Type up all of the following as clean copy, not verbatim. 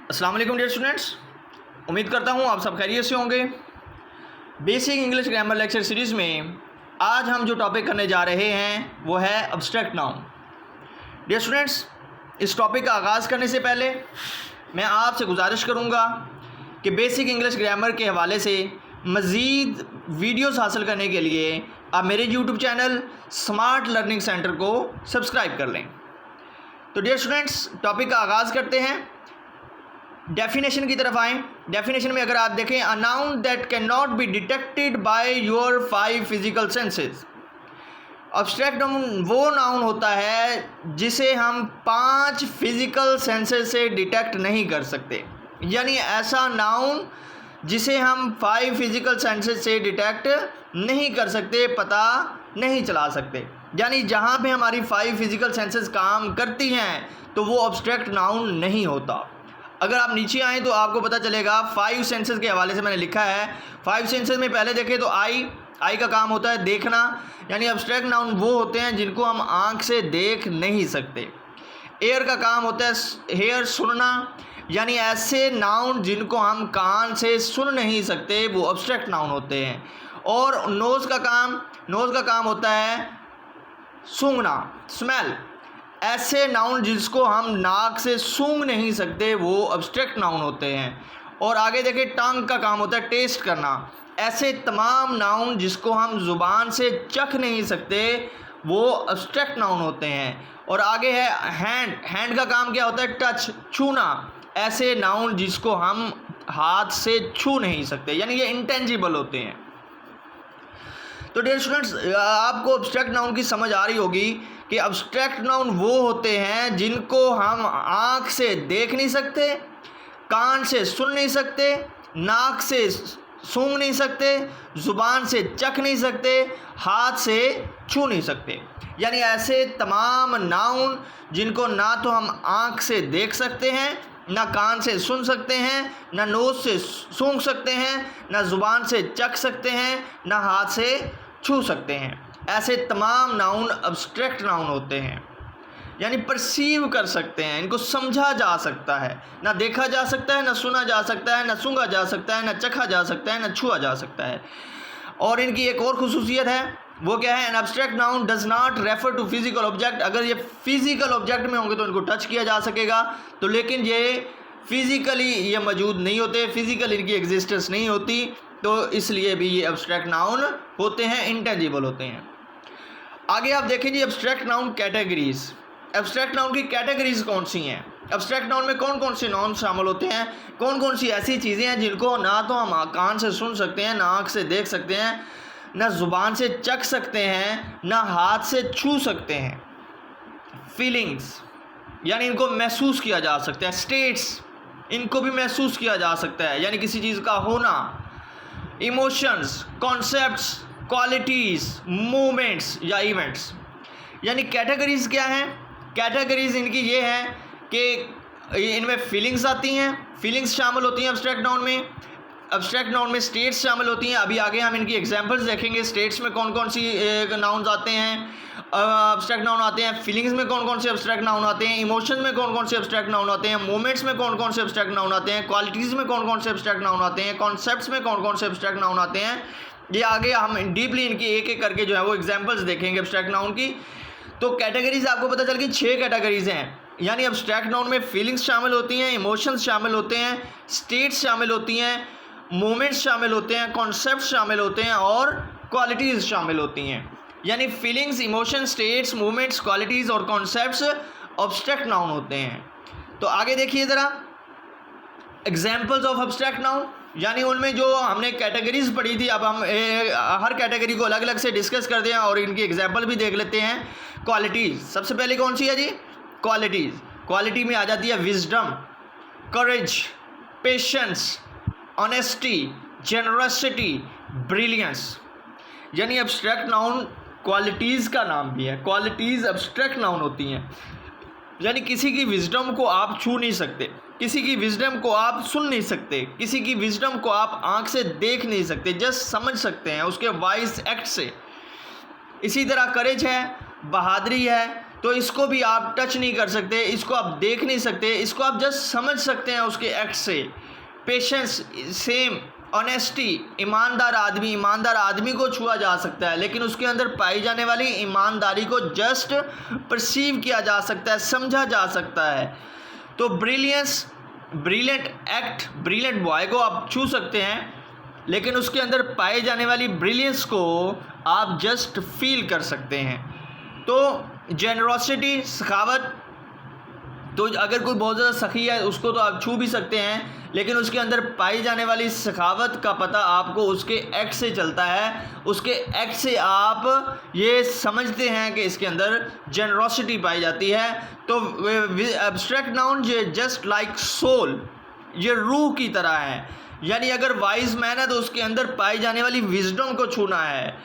अस्सलाम वालेकुम dear students, उम्मीद करता हूँ आप सब खैरियत से होंगे। Basic English grammar lecture series में आज हम जो टॉपिक करने जा रहे हैं वो है अब्स्ट्रैक्ट नाउन। डियर स्टूडेंट्स, इस टॉपिक का आगाज़ करने से पहले मैं आपसे गुजारिश करूँगा कि बेसिक इंग्लिश ग्रामर के हवाले से मज़ीद वीडियोस हासिल करने के लिए आप मेरे YouTube channel smart learning centre को सब्सक्राइब कर लें। तो डियर स्टूडेंट्स, टॉपिक का आगाज़ करते हैं। डेफिनेशन की तरफ आएँ। डेफिनेशन में अगर आप देखें, a noun that can not be detected by your 5 physical senses. Abstract noun वो नाउन होता है जिसे हम 5 फिजिकल सेंसेस से डिटेक्ट नहीं कर सकते, यानी ऐसा नाउन जिसे हम 5 फिजिकल सेंसेस से डिटेक्ट नहीं कर सकते, पता नहीं चला सकते। यानी जहाँ पे हमारी 5 फिजिकल सेंसेस काम करती हैं तो वो अब्स्ट्रैक्ट नाउन नहीं होता। अगर आप नीचे आएँ तो आपको पता चलेगा 5 सेंसेस के हवाले से मैंने लिखा है। 5 सेंसेस में पहले देखें तो आई का काम होता है देखना, यानी अब्स्ट्रैक्ट नाउन वो होते हैं जिनको हम आँख से देख नहीं सकते। एयर का काम होता है हेयर सुनना, यानी ऐसे नाउन जिनको हम कान से सुन नहीं सकते वो अब्स्ट्रैक्ट नाउन होते हैं। और नोज़ का काम होता है सूंघना, स्मेल। ऐसे नाउन जिसको हम नाक से सूंघ नहीं सकते वो अब्स्ट्रैक्ट नाउन होते हैं। और आगे देखें, टंग का काम होता है टेस्ट करना। ऐसे तमाम नाउन जिसको हम ज़ुबान से चख नहीं सकते वो अब्स्ट्रैक्ट नाउन होते हैं। और आगे है हैंड का काम क्या होता है, टच, छूना। ऐसे नाउन जिसको हम हाथ से छू नहीं सकते, यानी ये इंटेंजिबल होते हैं। तो डियर स्टूडेंट्स, आपको अब्स्ट्रैक्ट नाउन की समझ आ रही होगी कि अब्स्ट्रैक्ट नाउन वो होते हैं जिनको हम आँख से देख नहीं सकते, कान से सुन नहीं सकते, नाक से सूंघ नहीं सकते, ज़ुबान से चख नहीं सकते, हाथ से छू नहीं सकते। यानी ऐसे तमाम नाउन जिनको ना तो हम आँख से देख सकते हैं, ना कान से सुन सकते हैं, ना नोज़ से सूंघ सकते हैं, ना ज़ुबान से चख सकते हैं, ना हाथ से छू सकते हैं। ऐसे तमाम नाउन अब्स्ट्रैक्ट नाउन होते हैं, यानी परसीव कर सकते हैं, इनको समझा जा सकता है। ना देखा जा सकता है, ना सुना जा सकता है, ना सूंघा जा सकता है, ना चखा जा सकता है, ना छुआ जा सकता है। और इनकी एक और खुसूसियत है, वो क्या है, an abstract noun does not refer to physical object. अगर ये फिजिकल ऑब्जेक्ट में होंगे तो इनको टच किया जा सकेगा, तो लेकिन ये फिज़िकली ये मौजूद नहीं होते, फिज़िकल इनकी एग्जिस्टेंस नहीं होती, तो इसलिए भी ये अब्स्ट्रैक्ट नाउन होते हैं, इंटेंजिबल होते हैं। आगे आप देखें जी, abstract noun categories. Abstract noun की कैटेगरीज कौन सी हैं? अब्स्ट्रैक्ट नाउन में कौन कौन से नाउन शामिल होते हैं, कौन कौन सी ऐसी चीज़ें हैं जिनको ना तो हम कान से सुन सकते हैं, ना आँख से देख सकते हैं, ना ज़ुबान से चख सकते हैं, ना हाथ से छू सकते हैं। फीलिंग्स, यानी इनको महसूस किया जा सकता है। स्टेट्स, इनको भी महसूस किया जा सकता है, यानी किसी चीज़ का होना। इमोशंस, कॉन्सेप्ट्स, क्वालिटीज़, मूवमेंट्स या इवेंट्स। यानी कैटेगरीज़ क्या हैं? कैटेगरीज़ इनकी ये हैं कि इनमें फीलिंग्स आती हैं, फीलिंग्स शामिल होती हैं अब्स्ट्रैक्ट नाउन में। अब्स्ट्रैक्ट नाउन में स्टेट्स शामिल होती हैं। अभी आगे हम इनकी एग्जांपल्स देखेंगे, स्टेट्स में कौन कौन सी नाउन्स आते हैं, अब्स्ट्रैक्ट नाउन आते हैं, फीलिंग्स में कौन कौन से अब्स्ट्रैक्ट नाउन आते हैं, इमोशंस में कौन कौन से अब्स्ट्रैक्ट नाउन आते हैं, मोमेंट्स में कौन कौन से अब्स्ट्रैक्ट नाउन आते हैं, क्वालिटीज़ में कौन कौन से अब्स्ट्रैक्ट नाउन आते हैं, कॉन्सेप्ट्स में कौन कौन से अब्स्ट्रैक्ट नाउन आते हैं। ये आगे हम डीपली इनकी एक एक करके जो है वो एग्जाम्पल्स देखेंगे अब्स्ट्रैक्ट नाउन की। तो कैटेगरीज आपको पता चल गई, 6 कैटेगरीज हैं। यानी अब्स्ट्रैक्ट नाउन में फीलिंग्स शामिल होती हैं, इमोशंस शामिल होते हैं, स्टेट्स शामिल होती हैं, मोमेंट्स शामिल होते हैं, कॉन्सेप्ट शामिल होते हैं और क्वालिटीज़ शामिल होती हैं। यानी feelings, emotions, states, moments, qualities और कॉन्सेप्ट्स अब्स्ट्रैक्ट नाउन होते हैं। तो आगे देखिए ज़रा, एग्जाम्पल्स ऑफ अब्स्ट्रैक्ट नाउन, यानी उनमें जो हमने कैटेगरीज पढ़ी थी, अब हम हर कैटेगरी को अलग अलग से डिस्कस करते हैं और इनकी एग्जाम्पल भी देख लेते हैं। क्वालिटीज़, सबसे पहले कौन सी है जी? क्वालिटीज़। क्वालिटी में आ जाती है विजडम, करेज, पेशेंस, ऑनेस्टी, जेनरसिटी, ब्रिलियंस। यानी अब्स्ट्रैक्ट नाउन क्वालिटीज़ का नाम भी है। क्वालिटीज़ अब्स्ट्रैक्ट नाउन होती हैं, यानी किसी की विजडम को आप छू नहीं सकते, किसी की विजडम को आप सुन नहीं सकते, किसी की विजडम को आप आँख से देख नहीं सकते, जस्ट समझ सकते हैं उसके वॉइस एक्ट से। इसी तरह करेज है, बहादुरी है, तो इसको भी आप टच नहीं कर सकते, इसको आप देख नहीं सकते, इसको आप जस्ट समझ सकते हैं उसके एक्ट से। पेशेंस, सेम, ऑनेस्टी, ईमानदार आदमी को छुआ जा सकता है, लेकिन उसके अंदर पाई जाने वाली ईमानदारी को जस्ट परसीव किया जा सकता है, समझा जा सकता है। तो brilliance, brilliant act, brilliant boy को आप छू सकते हैं, लेकिन उसके अंदर पाए जाने वाली ब्रिलियंस को आप जस्ट फील कर सकते हैं। तो जेनरोसिटी, सखावत, तो अगर कोई बहुत ज़्यादा सखी है उसको तो आप छू भी सकते हैं, लेकिन उसके अंदर पाई जाने वाली सखावत का पता आपको उसके एक्ट से चलता है। उसके एक्ट से आप ये समझते हैं कि इसके अंदर जेनरोसिटी पाई जाती है। तो एब्स्ट्रैक्ट नाउन ये जस्ट लाइक सोल, ये रूह की तरह है। यानी अगर वाइज मैन है तो उसके अंदर पाई जाने वाली विजडम को छूना है।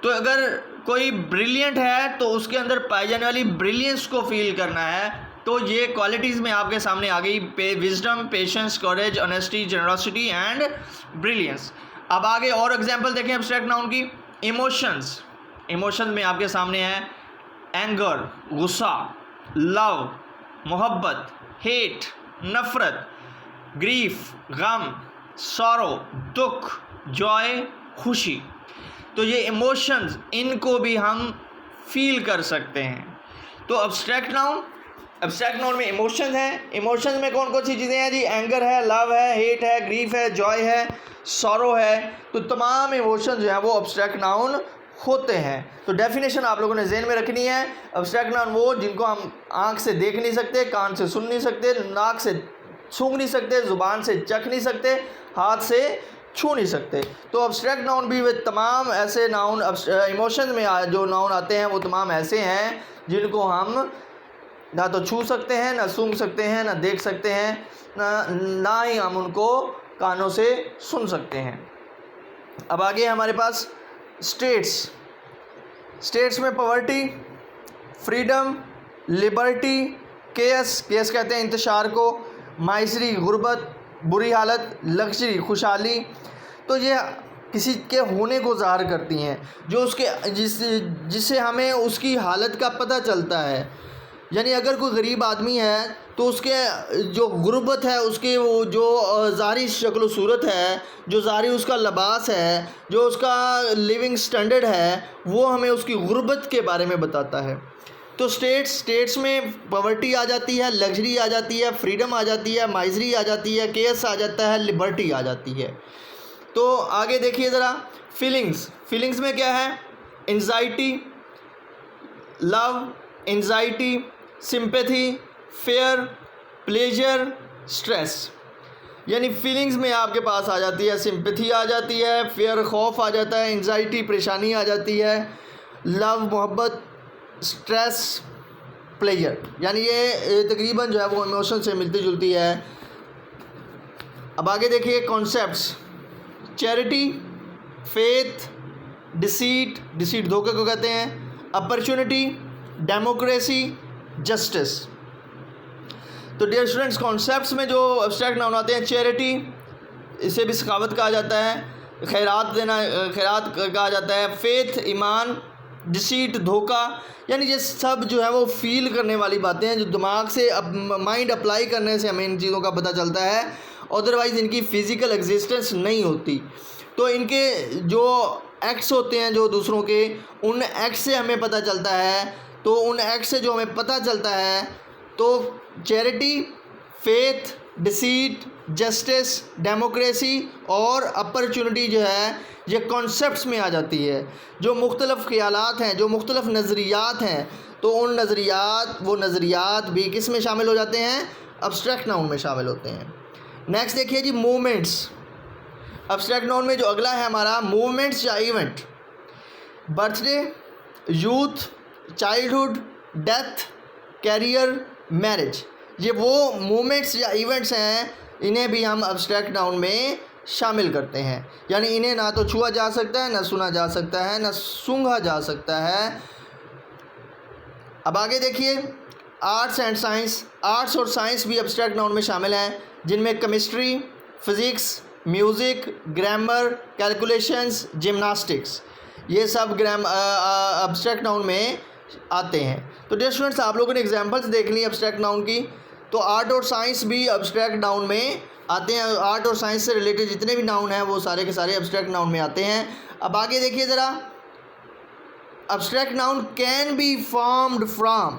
तो अगर कोई ब्रिलियंट है तो उसके अंदर पाई जाने वाली ब्रिलियंस को फील करना है। तो ये क्वालिटीज़ में आपके सामने आ गई, wisdom, patience, courage, honesty, generosity and brilliance. अब आगे और एग्जांपल देखें एब्स्ट्रैक्ट नाउन की। इमोशंस, इमोशन में आपके सामने है एंगर, गुस्सा, लव, मोहब्बत, हेट, नफ़रत, ग्रीफ, गम, सॉरो, दुख, जॉय, खुशी। तो ये इमोशंस, इनको भी हम फील कर सकते हैं। तो एब्स्ट्रैक्ट नाउन में इमोशन है। इमोशन में कौन कौन सी चीज़ें हैं जी? एंगर है, लव है, हेट है, ग्रीफ है, जॉय है, सॉरो है। तो तमाम इमोशन जो है वो एब्स्ट्रैक्ट नाउन होते हैं। तो डेफिनेशन आप लोगों ने ज़हन में रखनी है। एब्स्ट्रैक्ट नाउन वो जिनको हम आँख से देख नहीं सकते, कान से सुन नहीं सकते, नाक से सूंघ नहीं सकते, ज़ुबान से चख नहीं सकते, हाथ से छू नहीं सकते। तो एब्स्ट्रैक्ट नाउन भी वे तमाम ऐसे नाउन, इमोशन में जो नाउन आते हैं वो तमाम ऐसे हैं जिनको हम ना तो छू सकते हैं, ना सूंघ सकते हैं, ना देख सकते हैं, ना ही हम उनको कानों से सुन सकते हैं। अब आगे हमारे पास स्टेट्स में पॉवर्टी, फ्रीडम, लिबर्टी, केयस कहते हैं इंतशार को, माइजरी गुर्बत, बुरी हालत, लग्जरी खुशहाली। तो ये किसी के होने को ज़ाहिर करती हैं, जो उसके जिससे हमें उसकी हालत का पता चलता है। यानी अगर कोई गरीब आदमी है तो उसके जो गुर्बत है, उसके वो जो ज़ाहिरी शक्ल सूरत है, जो ज़ाहिरी उसका लिबास है, जो उसका लिविंग स्टैंडर्ड है, वो हमें उसकी गुर्बत के बारे में बताता है। तो स्टेट्स में पॉवर्टी आ जाती है, लग्जरी आ जाती है, फ्रीडम आ जाती है, माइजरी आ जाती है, केयस आ जाता है, लिबर्टी आ जाती है। तो आगे देखिए ज़रा फीलिंग्स में क्या है? Anxiety, love, anxiety, sympathy, fair, pleasure, stress. यानी फीलिंग्स में आपके पास आ जाती है सिंपैथी आ जाती है, फेयर खौफ आ जाता है, एंजाइटी परेशानी आ जाती है, लव मोहब्बत, स्ट्रेस प्लेजर। यानी ये तकरीबन जो है वो इमोशन से मिलती जुलती है। अब आगे देखिए कॉन्सेप्ट्स। चैरिटी, फेथ, डिसीट धोखे को कहते हैं, अपॉर्चुनिटी, डेमोक्रेसी, जस्टिस। तो डियर स्टूडेंट्स, कॉन्सेप्ट्स में जो एब्स्ट्रैक्ट नाउन आते हैं, चैरिटी, इसे भी सखावत कहा जाता है, खैरात देना, खैरात कहा जाता है, फेथ ईमान, डिसीट धोखा। यानी ये सब जो है वो फील करने वाली बातें हैं, जो दिमाग से माइंड अप्लाई करने से हमें इन चीज़ों का पता चलता है, अदरवाइज़ इनकी फ़िज़िकल एग्जिस्टेंस नहीं होती। तो इनके जो एक्ट्स होते हैं जो दूसरों के, उन एक्ट्स से हमें पता चलता है। तो उन एक्ट से जो हमें पता चलता है, तो charity, faith, deceit, justice, democracy और अपॉर्चुनिटी जो है ये कॉन्सेप्ट्स में आ जाती है। जो मुख्तलिफ़ ख़यालात हैं, जो मुख्तलिफ़ नज़रियात हैं, तो उन नज़रियात भी किस में शामिल हो जाते हैं? एब्स्ट्रैक्ट नाउन में शामिल होते हैं। नेक्स्ट देखिए जी, मूवमेंट्स। एब्स्ट्रैक्ट नाउन में जो अगला है हमारा, मूवमेंट्स या event. Birthday, youth, childhood, death, career, marriage. ये वो मूवमेंट्स या इवेंट्स हैं, इन्हें भी हम एब्स्ट्रैक्ट नाउन में शामिल करते हैं। यानी इन्हें ना तो छुआ जा सकता है, ना सुना जा सकता है, ना सूंघा जा सकता है। अब आगे देखिए आर्ट्स एंड साइंस। आर्ट्स और साइंस भी एब्स्ट्रैक्ट नाउन में शामिल हैं, जिनमें chemistry, physics, music, grammar, calculations, gymnastics, ये सब एब्स्ट्रैक्ट नाउन में आते हैं। तो डियर स्टूडेंट्स, आप लोगों ने एग्जांपल्स देख ली एब्स्ट्रैक्ट नाउन की। तो आर्ट और साइंस भी एब्स्ट्रैक्ट नाउन में आते हैं। आर्ट और साइंस से रिलेटेड जितने भी नाउन हैं वो सारे के सारे एब्स्ट्रैक्ट नाउन में आते हैं। अब आगे देखिए ज़रा, abstract noun can be formed from.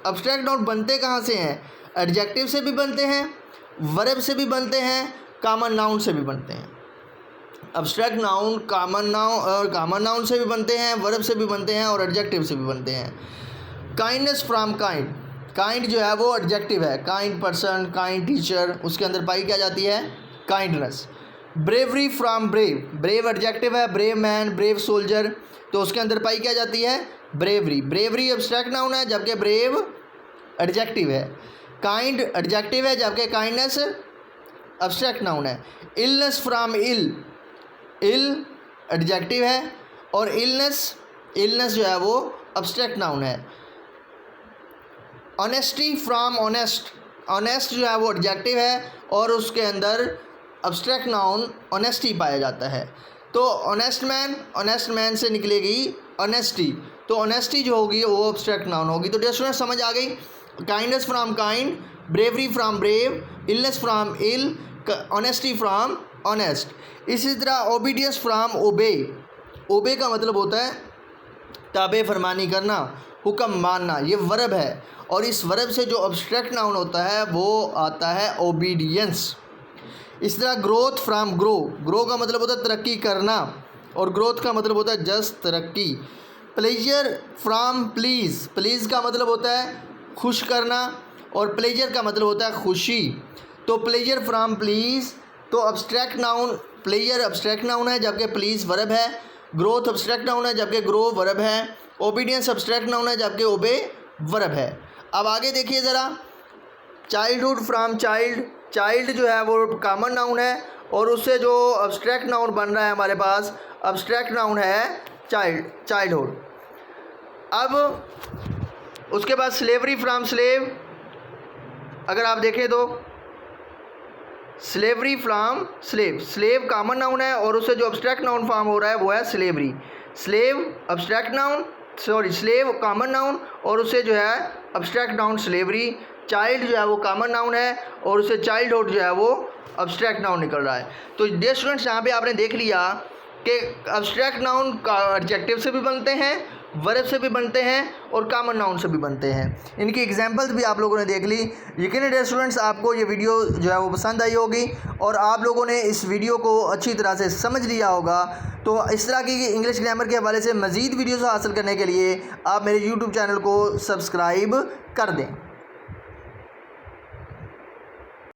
Abstract noun बनते कहाँ से हैं? एडजेक्टिव से भी बनते हैं, वर्ब से भी बनते हैं, कॉमन नाउन से भी बनते हैं। एब्स्ट्रैक्ट नाउन कॉमन नाउन से भी बनते हैं, वर्ब से भी बनते हैं और एडजेक्टिव से भी बनते हैं। Kindness from kind. काइंड जो है वो एडजेक्टिव है। काइंड पर्सन, काइंड टीचर, उसके अंदर पाई क्या जाती है? Kindness. Bravery from brave. Brave adjective है। ब्रेव मैन, ब्रेव सोल्जर, तो उसके अंदर पाई क्या जाती है? ब्रेवरी। ब्रेवरी एब्स्ट्रैक्ट नाउन है जबकि ब्रेव एडजेक्टिव है। काइंड एडजेक्टिव है जबकि काइंडनेस एब्स्ट्रैक्ट नाउन है। Illness from ill. Ill adjective है और इलनेस जो है वो एब्स्ट्रैक्ट नाउन है। Honesty from honest. ऑनेस्ट जो है वो एडजेक्टिव है और उसके अंदर एब्स्ट्रैक्ट नाउन ऑनेस्टी पाया जाता है। तो ऑनेस्ट मैन से निकलेगी ऑनेस्टी, तो ऑनेस्टी जो होगी वो एब्स्ट्रैक्ट नाउन होगी। तो डियर स्टूडेंट, समझ आ गई? Kindness from kind, bravery from brave, illness from ill, honesty from honest. इसी तरह ओबीडियंस फ्रॉम ओबे। ओबे का मतलब होता है ताबे फरमानी करना, हुक्म मानना, ये वर्ब है और इस वर्ब से जो एब्स्ट्रैक्ट नाउन होता है वो आता है ओबीडियंस। इस तरह ग्रोथ फ्रॉम ग्रो। ग्रो का मतलब होता है तरक्की करना और ग्रोथ का मतलब होता है जस्ट तरक्की। Pleasure from please. प्लीज़ का मतलब होता है खुश करना और प्लेजर का मतलब होता है खुशी। तो प्लेजर फ्रॉम प्लीज़, तो abstract noun pleasure abstract noun है जबकि प्लीज़ वर्ब है। ग्रोथ एब्स्ट्रैक्ट नाउन है जबकि ग्रो वर्ब है। ओबीडियंस एब्स्ट्रैक्ट नाउन है जबकि ओबे वर्ब है। अब आगे देखिए ज़रा, चाइल्डहुड फ्रॉम चाइल्ड। चाइल्ड जो है वो कॉमन नाउन है और उससे जो एब्स्ट्रैक्ट नाउन बन रहा है हमारे पास, एब्स्ट्रैक्ट नाउन है चाइल्डहुड। अब उसके बाद स्लेवरी फ्रॉम स्लेव। अगर आप देखें तो slavery from slave. Slave common noun है और उससे जो एब्स्ट्रैक्ट नाउन फॉर्म हो रहा है वो है slavery. Slave abstract noun, slave common noun और उससे जो है एब्स्ट्रैक्ट नाउन स्लेवरी। चाइल्ड जो है वो कॉमन नाउन है और उससे चाइल्डहुड जो है वो एब्स्ट्रैक्ट नाउन निकल रहा है। तो डियर स्टूडेंट्स, यहाँ पे आपने देख लिया कि एब्स्ट्रैक्ट नाउन एडजेक्टिव से भी बनते हैं, वर्ब से भी बनते हैं और कॉमन नाउन से भी बनते हैं। इनकी एग्जांपल्स भी आप लोगों ने देख ली। यकीनन डियर स्टूडेंट्स, आपको ये वीडियो जो है वो पसंद आई होगी और आप लोगों ने इस वीडियो को अच्छी तरह से समझ लिया होगा। तो इस तरह की इंग्लिश ग्रामर के हवाले से मज़ीद वीडियोज़ हासिल करने के लिए आप मेरे यूट्यूब चैनल को सब्सक्राइब कर दें।